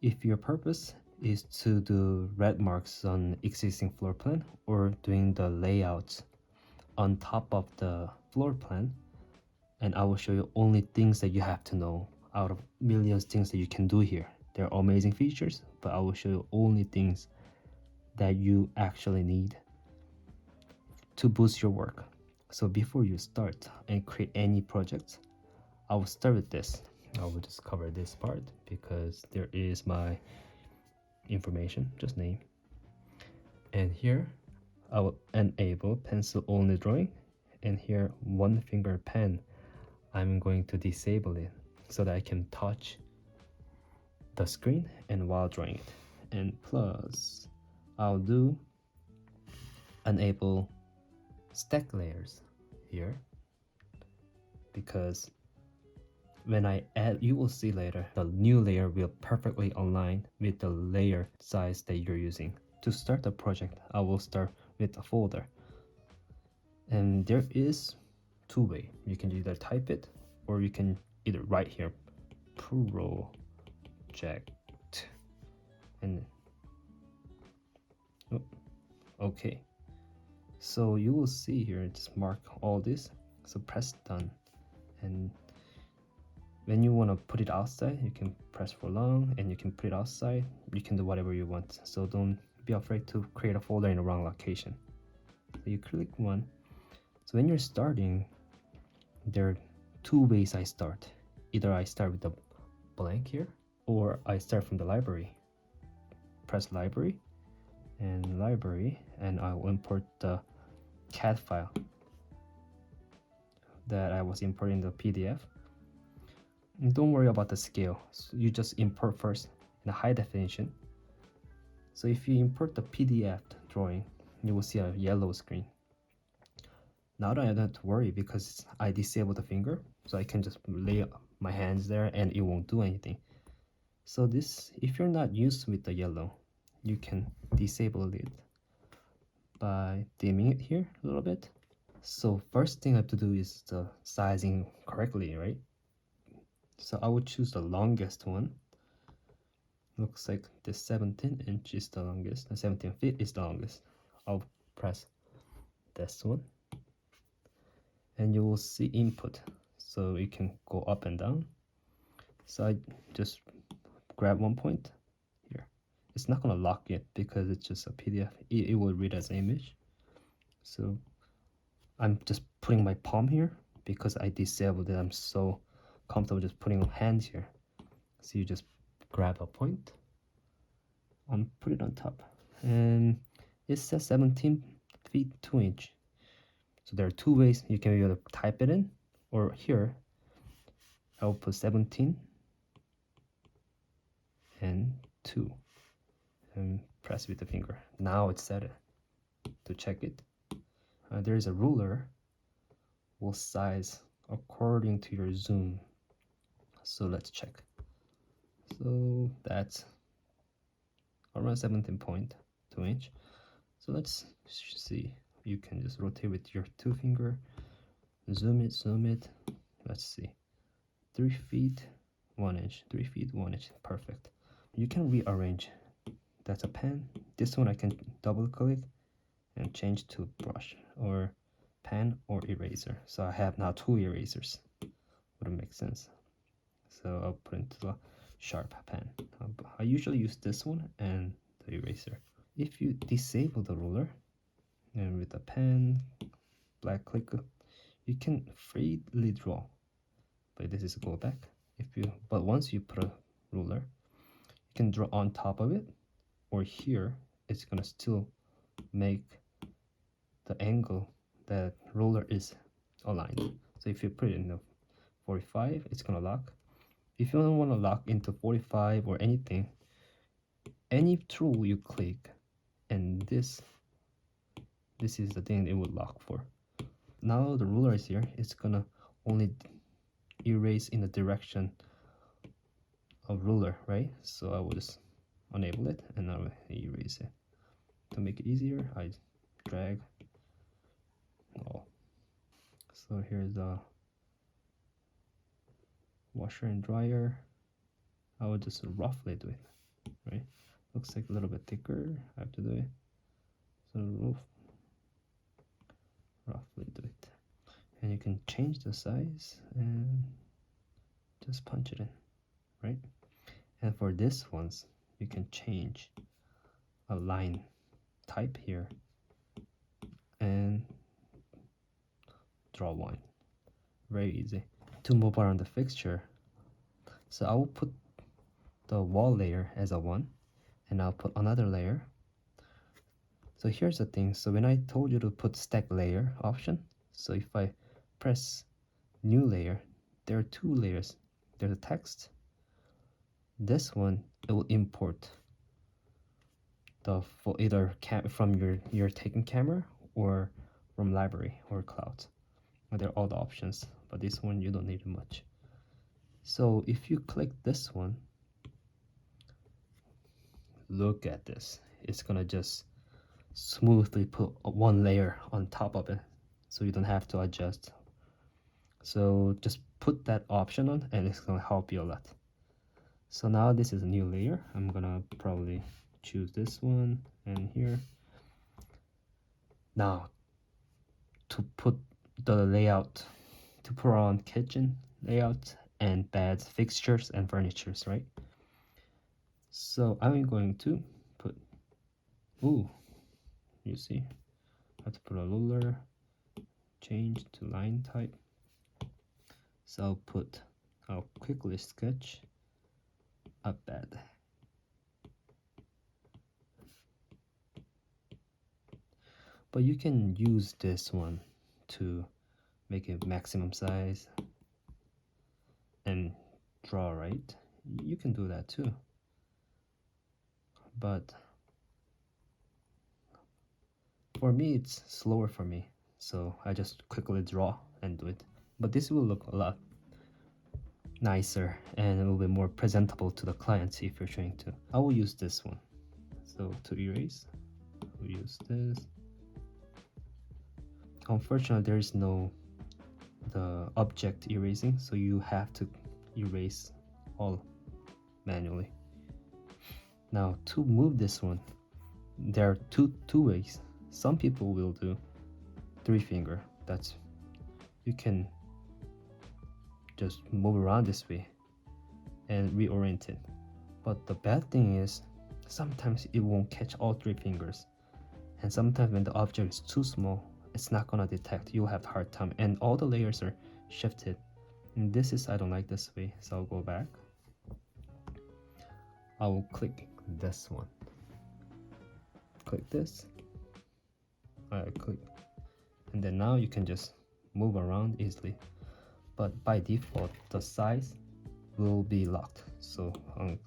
If your purpose is to do red marks on existing floor plan or doing the layouts on top of the floor plan, and I will show you only things that you have to know out of millions of things that you can do here. They're amazing features, but I will show you only things that you actually need to boost your work. So before you start and create any projects, I will start with this. I will just cover this part because there is my information, just name. And here I will enable pencil only drawing, and here one finger pen, I'm going to disable it so that I can touch the screen and while drawing it. And plus I'll do enable stack layers here, because when I add, you will see later, the new layer will perfectly align with the layer size that you're using. To start the project, I will start with a folder. And there is two ways. You can either type it or you can either write here project and oh, okay. So you will see here, just mark all this. So press done. And when you want to put it outside, you can press for long and you can put it outside. You can do whatever you want. So don't be afraid to create a folder in the wrong location. So you click one. So when you're starting, there are two ways I start. Either I start with the blank here, or I start from the library. Press library, and I will import the CAD file that I was importing the PDF. And don't worry about the scale. So you just import first in a high definition. So if you import the PDF drawing, you will see a yellow screen. Now that I don't have to worry because I disabled the finger, so I can just lay my hands there and it won't do anything. So this, if you're not used with the yellow, you can disable it by dimming it here a little bit. So first thing I have to do is the sizing correctly, right? So I would choose the longest one. Looks like the 17 inch is the longest, the 17 feet is the longest. I'll press this one and you will see input, so you can go up and down. So I just grab one point here. It's not gonna lock yet because it's just a PDF. It will read as an image. So I'm just putting my palm here because I disabled it. I'm so comfortable just putting hands here. So you just grab a point and put it on top, and it says 17 feet 2 inch. So there are two ways you can either type it in, or here I'll put 17 and 2 and press with the finger. Now it's set it. To check it, there is a ruler, will size according to your zoom. So let's check. So that's around 17.2 inch. So let's see. You can just rotate with your two finger, zoom it. Let's see. 3 feet 1 inch, 3 feet 1 inch, perfect. You can rearrange. That's a pen. This one I can double click and change to brush or pen or eraser. So I have now two erasers. Would make sense. So I'll put into the sharp pen. I usually use this one and the eraser. If you disable the ruler and with a pen, black click, you can freely draw. But this is go back. But once you put a ruler, you can draw on top of it, or here it's gonna still make the angle that ruler is aligned. So if you put it in the 45, it's gonna lock. If you don't want to lock into 45 or anything, any tool you click, and this is the thing it will lock for. Now the ruler is here, it's gonna only erase in the direction of ruler, right? So I will just enable it and I will erase it. To make it easier, I drag. Oh, so here's the washer and dryer. I will just roughly do it. right? Looks like a little bit thicker. I have to do it. So roughly do it. And you can change the size and just punch it in, right? And for this ones, you can change a line type here and draw one. Very easy. To move around the fixture, so I will put the wall layer as a 1, and I'll put another layer. So here's the thing, so when I told you to put stack layer option, so if I press new layer, there are 2 layers. There's a text. This one, it will import the either from your taken camera or from library or cloud. They're all the options, but this one you don't need much. So if you click this one, look at this. It's gonna just smoothly put one layer on top of it, so you don't have to adjust. So just put that option on and it's gonna help you a lot. So now this is a new layer. I'm gonna probably choose this one and here. Now to put the layout, to put on kitchen layout and beds, fixtures and furnitures, right? So I'm going to put, you see, I have to put a ruler, change to line type. So I'll quickly sketch a bed. But you can use this one to make it maximum size and draw, right? You can do that too. But for me, it's slower for me. So I just quickly draw and do it. But this will look a lot nicer and it will be more presentable to the clients if you're trying to. I will use this one. So to erase, we'll use this. Unfortunately, there is no the object erasing, so you have to erase all manually. Now to move this one, there are two ways. Some people will do 3 finger. That's, you can just move around this way and reorient it. But the bad thing is sometimes it won't catch all 3 fingers, and sometimes when the object is too small, it's not gonna detect. You'll have a hard time, and all the layers are shifted. And this is, I don't like this way, so I'll go back. I will click this one. Click this. I click, and then now you can just move around easily. But by default, the size will be locked. So I'll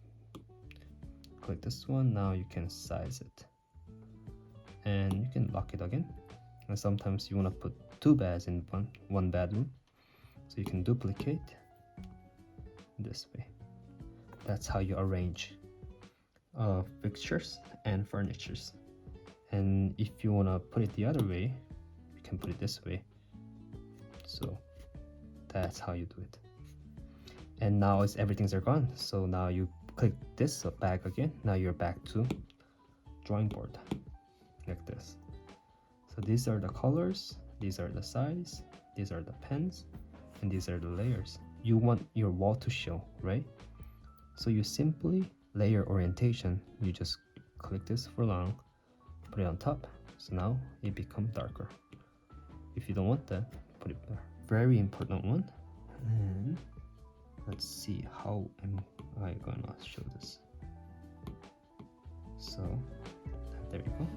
click this one. Now you can size it, and you can lock it again. And sometimes you want to put 2 beds in one bedroom, so you can duplicate this way. That's how you arrange fixtures and furnitures. And if you want to put it the other way, you can put it this way. So that's how you do it. And now everything's gone. So now you click this back again. Now you're back to drawing board like this. So these are the colors, these are the size, these are the pens, and these are the layers. You want your wall to show, right? So you simply layer orientation. You just click this for long, put it on top. So now it becomes darker. If you don't want that, put it there. Very important one. And let's see, how am I gonna show this? So there you go.